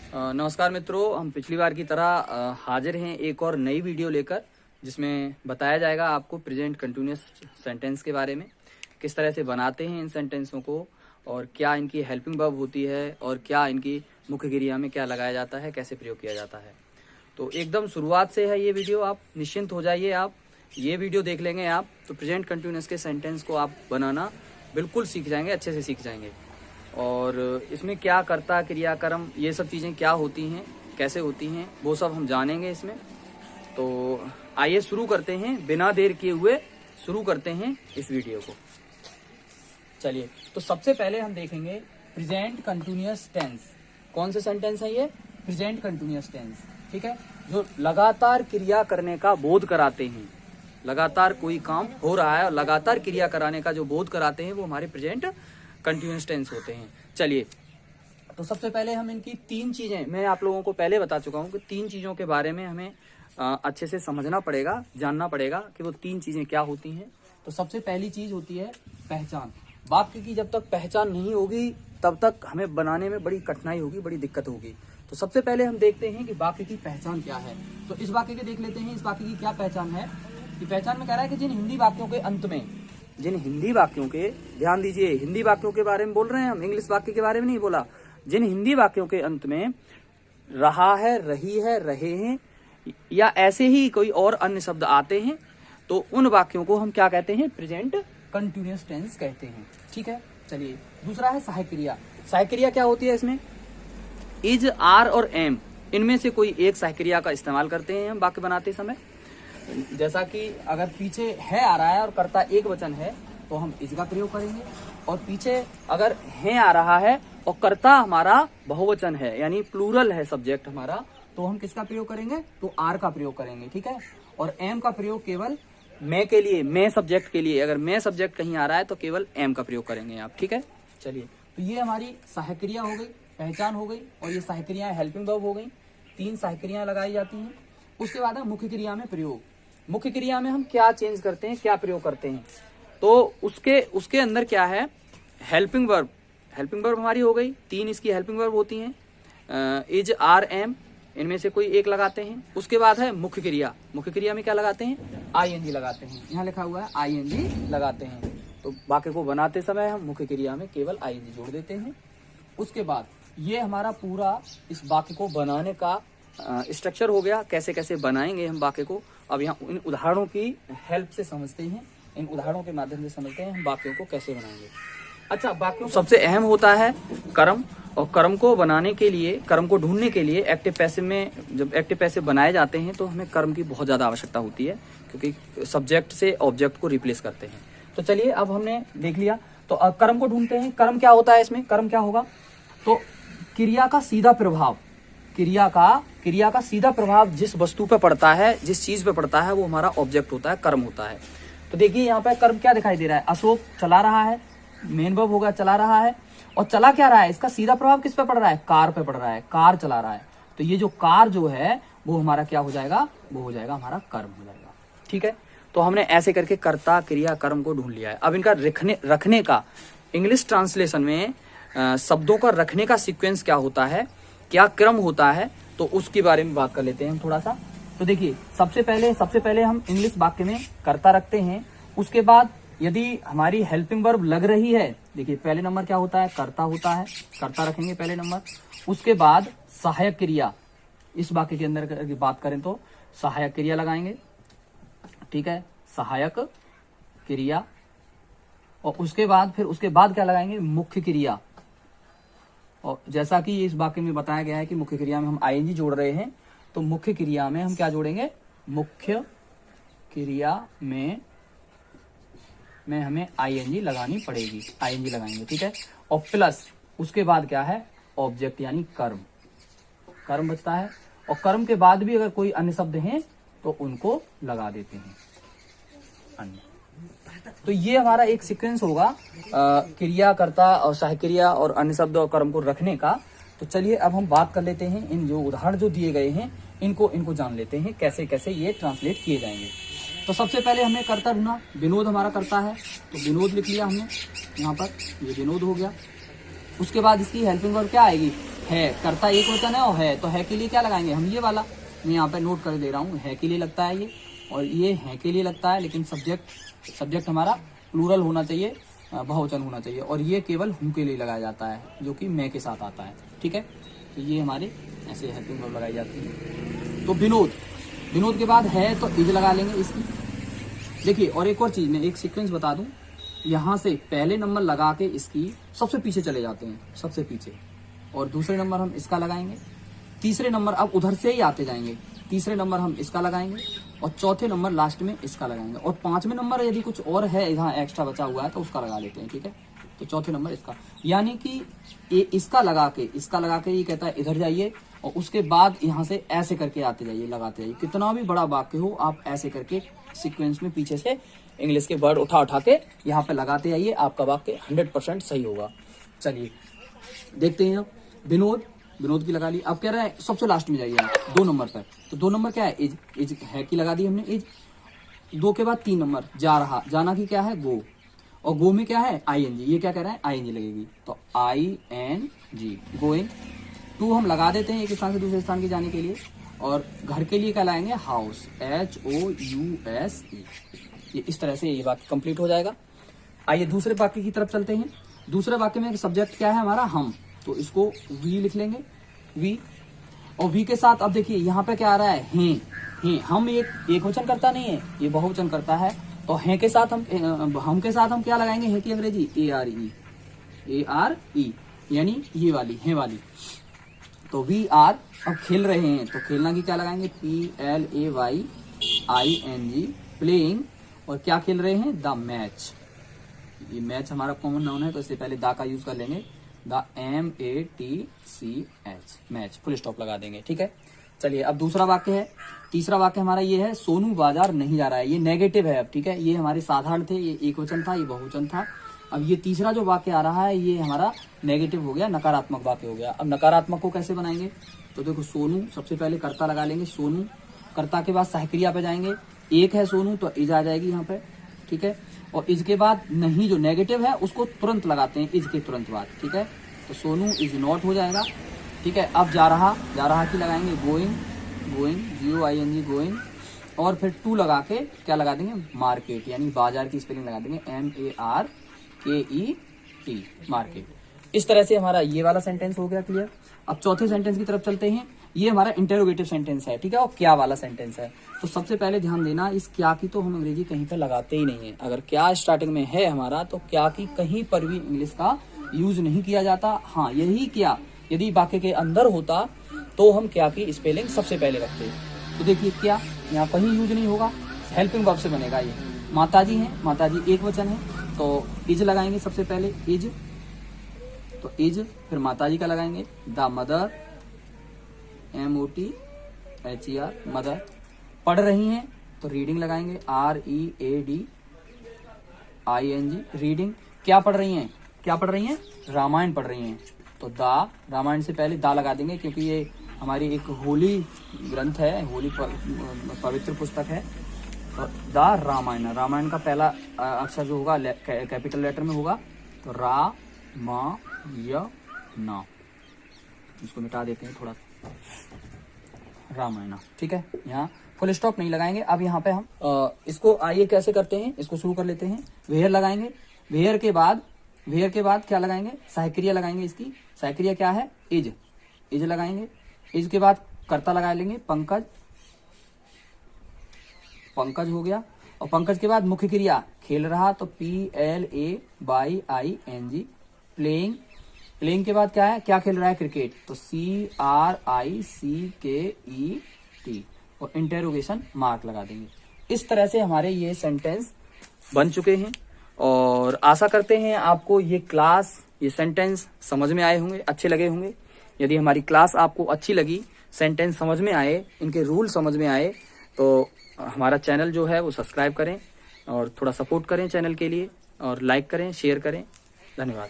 नमस्कार मित्रों, हम पिछली बार की तरह हाजिर हैं एक और नई वीडियो लेकर, जिसमें बताया जाएगा आपको प्रेजेंट कंटिन्यूअस सेंटेंस के बारे में, किस तरह से बनाते हैं इन सेंटेंसों को और क्या इनकी हेल्पिंग वर्ब होती है और क्या इनकी मुख्य क्रिया में क्या लगाया जाता है, कैसे प्रयोग किया जाता है। तो एकदम शुरुआत से है ये वीडियो, आप निश्चिंत हो जाइए। आप ये वीडियो देख लेंगे आप तो प्रेजेंट कंटिन्यूअस के सेंटेंस को आप बनाना बिल्कुल सीख जाएंगे, अच्छे से सीख जाएंगे। और इसमें क्या कर्ता, क्रिया, कर्म, ये सब चीज़ें क्या होती हैं, कैसे होती हैं, वो सब हम जानेंगे इसमें। तो आइए शुरू करते हैं, बिना देर किए हुए शुरू करते हैं इस वीडियो को। चलिए, तो सबसे पहले हम देखेंगे प्रेजेंट कंटिन्यूअस टेंस। कौन से सेंटेंस है ये? प्रेजेंट कंटिन्यूअस टेंस, ठीक है, जो लगातार क्रिया करने का बोध कराते हैं। लगातार कोई काम हो रहा है और लगातार क्रिया कराने का जो बोध कराते हैं वो हमारे प्रेजेंट कंटिन्यूअस टेंस होते हैं। चलिए, तो सबसे पहले हम इनकी तीन चीजें, मैं आप लोगों को पहले बता चुका हूं कि तीन चीजों के बारे में हमें अच्छे से समझना पड़ेगा, जानना पड़ेगा कि वो तीन चीजें क्या होती हैं। तो सबसे पहली चीज होती है पहचान। वाक्य की जब तक पहचान नहीं होगी तब तक हमें बनाने में बड़ी कठिनाई होगी, बड़ी दिक्कत होगी। तो सबसे पहले हम देखते हैं कि वाक्य की पहचान क्या है। तो इस वाक्य के देख लेते हैं, इस वाक्य की क्या पहचान है। कि पहचान में कह रहा है कि जिन हिंदी वाक्यों के अंत में, जिन हिंदी वाक्यों के, ध्यान दीजिए, हिंदी वाक्यों के बारे में बोल रहे हैं हम, इंग्लिश वाक्य के बारे में नहीं बोला। जिन हिंदी वाक्यों के अंत में रहा है, रही है, रहे हैं या ऐसे ही कोई और अन्य शब्द आते हैं तो उन वाक्यों को हम क्या कहते हैं? प्रेजेंट कंटिन्यूअस टेंस कहते हैं, ठीक है। चलिए, दूसरा है सहायक क्रिया। सहायक क्रिया क्या होती है? इसमें इज, आर और एम, इनमें से कोई एक सहायक क्रिया का इस्तेमाल करते हैं हम वाक्य बनाते समय। जैसा कि अगर पीछे है आ रहा है और कर्ता एक वचन है तो हम इज का प्रयोग करेंगे, और पीछे अगर है आ रहा है और कर्ता हमारा बहुवचन है यानी प्लूरल है सब्जेक्ट हमारा, तो हम किसका प्रयोग करेंगे? तो आर का प्रयोग करेंगे, ठीक है। और एम का प्रयोग केवल मैं के लिए, मैं सब्जेक्ट के लिए, अगर मैं सब्जेक्ट कहीं आ रहा है तो केवल एम का प्रयोग करेंगे आप, ठीक है। चलिए, तो ये हमारी सहायक क्रिया हो गई, पहचान हो गई, और ये सहायक क्रियाएं हेल्पिंग वर्ब हो गई। तीन सहायक क्रियाएं लगाई जाती हैं। उसके बाद है मुख्य क्रिया में प्रयोग। मुख्य क्रिया में हम क्या चेंज करते हैं, क्या प्रयोग करते हैं? तो उसके अंदर क्या है? Helping verb. हेल्पिंग वर्ब हमारी हो गई, तीन इसकी हेल्पिंग वर्ब होती हैं, इज, आर, एम, इनमें से कोई एक लगाते हैं। उसके बाद है मुख्य क्रिया। मुख्य क्रिया में क्या लगाते हैं? आईएनजी लगाते हैं, यहाँ लिखा हुआ है आईएनजी लगाते हैं। तो वाक्य को बनाते समय हम मुख्य क्रिया में केवल आईएनजी जोड़ देते हैं। उसके बाद ये हमारा पूरा इस वाक्य को बनाने का स्ट्रक्चर हो गया। कैसे कैसे बनाएंगे हम वाक्य को, अब यहाँ इन उदाहरणों की हेल्प से समझते हैं, इन उदाहरणों के माध्यम से समझते हैं हम वाक्यों को कैसे बनाएंगे। अच्छा, वाक्यों सबसे अहम होता है कर्म, और कर्म को बनाने के लिए, कर्म को ढूंढने के लिए एक्टिव पैसिव में, जब एक्टिव पैसिव बनाए जाते हैं तो हमें कर्म की बहुत ज्यादा आवश्यकता होती है, क्योंकि सब्जेक्ट से ऑब्जेक्ट को रिप्लेस करते हैं। तो चलिए, अब हमने देख लिया, तो अब कर्म को ढूंढते हैं। कर्म क्या होता है इसमें? कर्म क्या होगा? तो क्रिया का सीधा प्रभाव, क्रिया का सीधा प्रभाव जिस वस्तु पे पड़ता है, जिस चीज पे पड़ता है, वो हमारा ऑब्जेक्ट होता है, कर्म होता है। तो देखिए यहाँ पे कर्म क्या दिखाई दे रहा है? अशोक चला रहा है, मेन वर्ब होगा, चला रहा है। और चला क्या रहा है? इसका सीधा प्रभाव किस पे पड़ रहा है? कार पे पड़ रहा है, कार चला रहा है। तो ये जो कार जो है वो हमारा क्या हो जाएगा? वो हो जाएगा हमारा कर्म हो जाएगा, ठीक है। तो हमने ऐसे करके कर्ता, क्रिया, कर्म को ढूंढ लिया है। अब इनका रखने का, इंग्लिश ट्रांसलेशन में शब्दों का रखने का सीक्वेंस क्या होता है, क्या क्रम होता है, तो उसके बारे में बात कर लेते हैं हम थोड़ा सा। तो देखिए, सबसे पहले हम इंग्लिश वाक्य में कर्ता रखते हैं। उसके बाद यदि हमारी हेल्पिंग वर्ब लग रही है, देखिए पहले नंबर क्या होता है? कर्ता होता है, कर्ता रखेंगे पहले नंबर। उसके बाद सहायक क्रिया, इस वाक्य के अंदर की बात करें तो सहायक क्रिया लगाएंगे, ठीक है, सहायक क्रिया। और उसके बाद क्या लगाएंगे? मुख्य क्रिया। और जैसा कि इस वाक्य में बताया गया है कि मुख्य क्रिया में हम आईएनजी जोड़ रहे हैं, तो मुख्य क्रिया में हम क्या जोड़ेंगे? मुख्य क्रिया में हमें आईएनजी लगानी पड़ेगी, आईएनजी लगाएंगे, ठीक है। और प्लस उसके बाद क्या है? ऑब्जेक्ट यानी कर्म बचता है। और कर्म के बाद भी अगर कोई अन्य शब्द हैं तो उनको लगा देते हैं, अन्य। तो ये हमारा एक सीक्वेंस होगा क्रिया, कर्ता और सहायक क्रिया और अन्य शब्द और कर्म को रखने का। तो चलिए, अब हम बात कर लेते हैं, इन जो उदाहरण जो दिए गए हैं इनको जान लेते हैं कैसे कैसे ये ट्रांसलेट किए जाएंगे। तो सबसे पहले हमने कर्ता ढूंढा, विनोद हमारा कर्ता है, तो विनोद लिख लिया हमने यहाँ पर, ये विनोद हो गया। उसके बाद इसकी हेल्पिंग वर्ब क्या आएगी? है, कर्ता एक वचन है और है, तो है के लिए क्या लगाएंगे हम, ये वाला मैं यहाँ पे नोट कर दे रहा हूँ, है के लिए लगता है ये, और ये है के लिए लगता है, लेकिन सब्जेक्ट हमारा प्लूरल होना चाहिए, बहुवचन होना चाहिए, और ये केवल हूँ के लिए लगाया जाता है, जो कि मैं के साथ आता है। ठीक है, तो ये हमारे ऐसे हेल्पिंग वर्ब लगाई जाती है। तो विनोद के बाद है तो इज लगा लेंगे इसकी। देखिए, और एक और चीज मैं एक सीक्वेंस बता दूं, यहाँ से पहले नंबर लगा के इसकी सबसे पीछे चले जाते हैं, सबसे पीछे, और दूसरे नंबर हम इसका लगाएंगे, तीसरे नंबर अब उधर से ही आते जाएंगे, तीसरे नंबर हम इसका लगाएंगे, और चौथे नंबर लास्ट में इसका लगाएंगे, और पांचवें नंबर यदि कुछ और है यहाँ एक्स्ट्रा बचा हुआ है तो उसका लगा लेते हैं। ठीक है, तो चौथे नंबर इसका, यानी कि ये इसका लगा के ये कहता है इधर जाइए, और उसके बाद यहाँ से ऐसे करके आते जाइए, लगाते जाइए। कितना भी बड़ा वाक्य हो, आप ऐसे करके सीक्वेंस में पीछे से इंग्लिश के वर्ड उठा के यहाँ पे लगाते जाइए, आपका वाक्य 100% सही होगा। चलिए देखते हैं, विनोद की लगा ली। अब कह रहा है सबसे लास्ट में जाइए आप 2 नंबर पर, तो 2 नंबर क्या है, इज है की लगा दी हमने, इज। 2 के बाद 3 नंबर जा रहा, जाना की क्या है, गो, और गो में क्या है, ING, ये क्या कह रहा है, ING लगेगी, तो ING, गोइंग। 2 हम लगा देते हैं एक स्थान से दूसरे स्थान के जाने के लिए, और घर के लिए क्या लाएंगे, हाउस, HOUSE। ये इस तरह से ये वाक्य कंप्लीट हो जाएगा। आइए दूसरे वाक्य की तरफ चलते हैं। दूसरे वाक्य में सब्जेक्ट क्या है हमारा, हम, तो इसको वी लिख लेंगे, वी, और वी के साथ अब देखिए यहाँ पे क्या आ रहा है, हैं। हम एक वचन करता नहीं है, ये बहुवचन करता है, तो हैं के साथ हम के साथ हम क्या लगाएंगे, हैं की अंग्रेजी ARE, यानी ये वाली, हैं वाली। तो वी आर, अब खेल रहे हैं, तो खेलना की क्या लगाएंगे, PLAYING, प्लेइंग, और क्या खेल रहे हैं, द मैच। ये मैच हमारा कॉमन नाउन है, तो इससे पहले दा का यूज कर लेंगे, the MATCH, match, full stop लगा देंगे। ठीक है, चलिए अब दूसरा वाक्य है। तीसरा वाक्य हमारा ये है, सोनू बाजार नहीं जा रहा है, ये नेगेटिव है अब। ठीक है, ये हमारे साधारण थे, ये एक वचन था, ये बहुवचन था। अब ये तीसरा जो वाक्य आ रहा है, ये हमारा नेगेटिव हो गया, नकारात्मक वाक्य हो गया। अब नकारात्मक को कैसे बनाएंगे, तो देखो, सोनू सबसे पहले कर्ता लगा लेंगे, सोनू, कर्ता के बाद सहक्रिया पे जाएंगे, एक है सोनू, तो इज आ जाएगी यहाँ पे। ठीक है, और इज के बाद नहीं, जो नेगेटिव है उसको तुरंत लगाते हैं, इज के तुरंत बाद। ठीक है, तो सोनू इज नॉट हो जाएगा। ठीक है, अब जा रहा की लगाएंगे, गोइंग, GOING, गोइंग, और फिर 2 लगा के क्या लगा देंगे, मार्केट, यानी बाजार की स्पेलिंग लगा देंगे, MARKET, मार्केट। इस तरह से हमारा ये वाला सेंटेंस हो गया क्लियर। अब चौथे सेंटेंस की तरफ चलते हैं। ये हमारा इंटेरोगेटिव सेंटेंस है। ठीक है, और क्या वाला सेंटेंस है, तो सबसे पहले ध्यान देना, इस क्या की तो हम अंग्रेजी कहीं पे लगाते ही नहीं है। अगर क्या स्टार्टिंग में है हमारा, तो क्या की कहीं पर भी इंग्लिश का यूज नहीं किया जाता। हाँ, यही क्या यदि वाक्य के अंदर होता तो हम क्या की स्पेलिंग सबसे पहले रखते। तो देखिए, क्या यहाँ कहीं यूज नहीं होगा, हेल्पिंग वर्ब से बनेगा। ये माताजी है, माताजी एक वचन है, तो इज लगाएंगे सबसे पहले, इज, तो इज, फिर माताजी का लगाएंगे, द मदर, MOTHER, मदर। पढ़ रही हैं, तो रीडिंग लगाएंगे, READING, रीडिंग। क्या पढ़ रही हैं, रामायण पढ़ रही हैं, तो दा, रामायण से पहले दा लगा देंगे, क्योंकि ये हमारी एक होली ग्रंथ है, होली पवित्र पुस्तक है। तो दा रामायण, रामायण का पहला अक्षर जो होगा कैपिटल लेटर में होगा, तो रा, मा, य, ना। इसको मिटा देते हैं थोड़ा, रामायण। ठीक है, यहाँ फुल स्टॉप नहीं लगाएंगे। अब यहाँ पे हम इसको आइए कैसे करते हैं, इसको शुरू कर लेते हैं। वेयर लगाएंगे, वेयर के बाद क्या लगाएंगे, सहक्रिया लगाएंगे। इसकी सहक्रिया क्या है, इज लगाएंगे। इज के बाद कर्ता लगा लेंगे, पंकज हो गया, और पंकज के बाद मुख्य क्रिया खेल रहा, तो PLAYING, प्लेइंग के बाद क्या है, क्या खेल रहा है, क्रिकेट, तो CRICKET, और इंटेरोगेशन मार्क लगा देंगे। इस तरह से हमारे ये सेंटेंस बन चुके हैं, और आशा करते हैं आपको ये क्लास, ये सेंटेंस समझ में आए होंगे, अच्छे लगे होंगे। यदि हमारी क्लास आपको अच्छी लगी, सेंटेंस समझ में आए, इनके रूल समझ में आए, तो हमारा चैनल जो है वो सब्सक्राइब करें, और थोड़ा सपोर्ट करें चैनल के लिए, और लाइक करें, शेयर करें। धन्यवाद।